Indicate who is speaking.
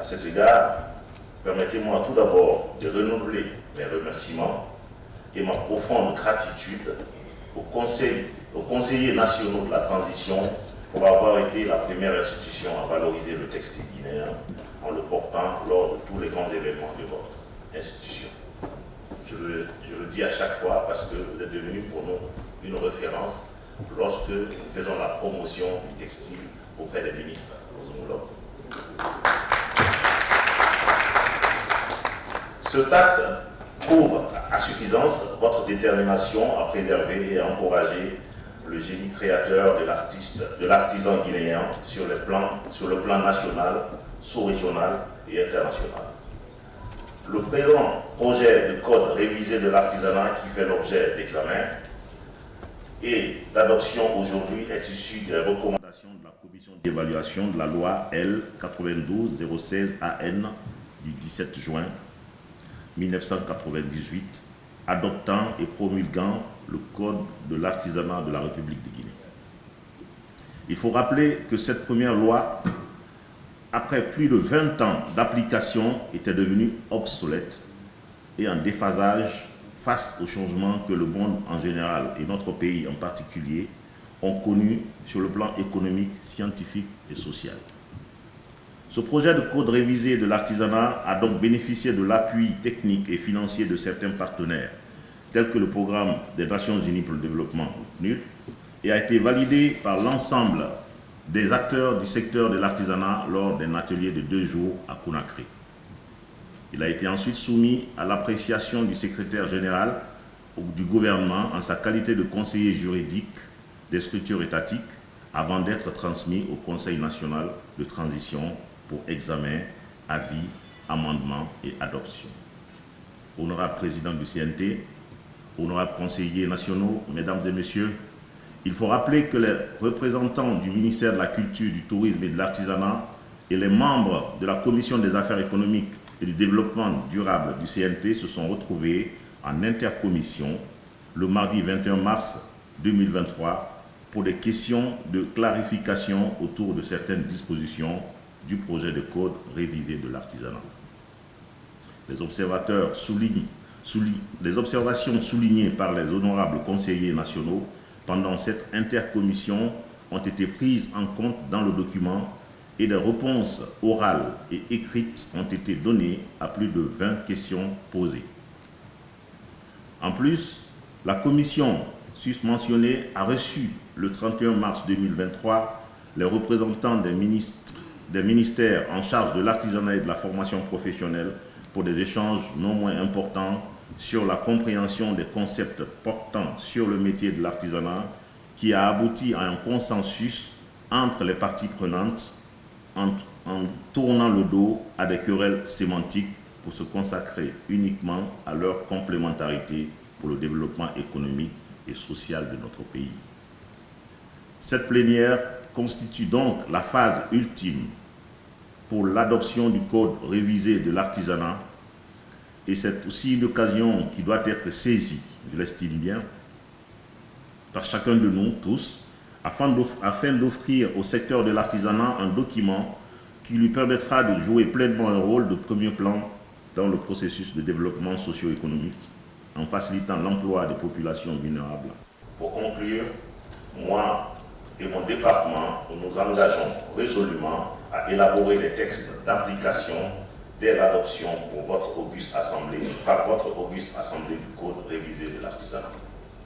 Speaker 1: À cet égard, permettez-moi tout d'abord de renouveler mes remerciements et ma profonde gratitude aux conseillers nationaux de la transition pour avoir été la première institution à valoriser le textile guinéen en le portant lors de tous les grands événements de votre institution. Je le dis à chaque fois parce que vous êtes devenu pour nous une référence lorsque nous faisons la promotion du textile auprès des ministres, nos homologues. Cet acte prouve à suffisance votre détermination à préserver et à encourager le génie créateur de l'artisan guinéen sur le plan national, sous-régional et international. Le présent projet de code révisé de l'artisanat qui fait l'objet d'examen et d'adoption aujourd'hui est issu des recommandations de la commission d'évaluation de la loi L 92-016 AN du 17 juin 1998, adoptant et promulguant le Code de l'artisanat de la République de Guinée. Il faut rappeler que cette première loi, après plus de 20 ans d'application, était devenue obsolète et en déphasage face aux changements que le monde en général et notre pays en particulier ont connus sur le plan économique, scientifique et social. Ce projet de code révisé de l'artisanat a donc bénéficié de l'appui technique et financier de certains partenaires, tels que le Programme des Nations Unies pour le Développement, PNUD, et a été validé par l'ensemble des acteurs du secteur de l'artisanat lors d'un atelier de 2 jours à Conakry. Il a été ensuite soumis à l'appréciation du secrétaire général du gouvernement en sa qualité de conseiller juridique des structures étatiques avant d'être transmis au Conseil national de transition pour examen, avis, amendement et adoption. Honorable président du CNT, honorables conseillers nationaux, mesdames et messieurs, il faut rappeler que les représentants du ministère de la Culture, du Tourisme et de l'Artisanat et les membres de la Commission des Affaires économiques et du Développement durable du CNT se sont retrouvés en intercommission le mardi 21 mars 2023 pour des questions de clarification autour de certaines dispositions du projet de code révisé de l'artisanat. Les observations soulignées par les honorables conseillers nationaux pendant cette intercommission ont été prises en compte dans le document et des réponses orales et écrites ont été données à plus de 20 questions posées. En plus, la commission susmentionnée a reçu le 31 mars 2023 les représentants des ministères en charge de l'artisanat et de la formation professionnelle pour des échanges non moins importants sur la compréhension des concepts portant sur le métier de l'artisanat qui a abouti à un consensus entre les parties prenantes en tournant le dos à des querelles sémantiques pour se consacrer uniquement à leur complémentarité pour le développement économique et social de notre pays. Cette plénière constitue donc la phase ultime pour l'adoption du code révisé de l'artisanat et c'est aussi une occasion qui doit être saisie, je l'estime bien, par chacun de nous tous, afin d'offrir au secteur de l'artisanat un document qui lui permettra de jouer pleinement un rôle de premier plan dans le processus de développement socio-économique en facilitant l'emploi des populations vulnérables. Pour conclure, moi et mon département, nous nous engageons résolument à élaborer les textes d'application dès l'adoption par votre auguste assemblée du Code révisé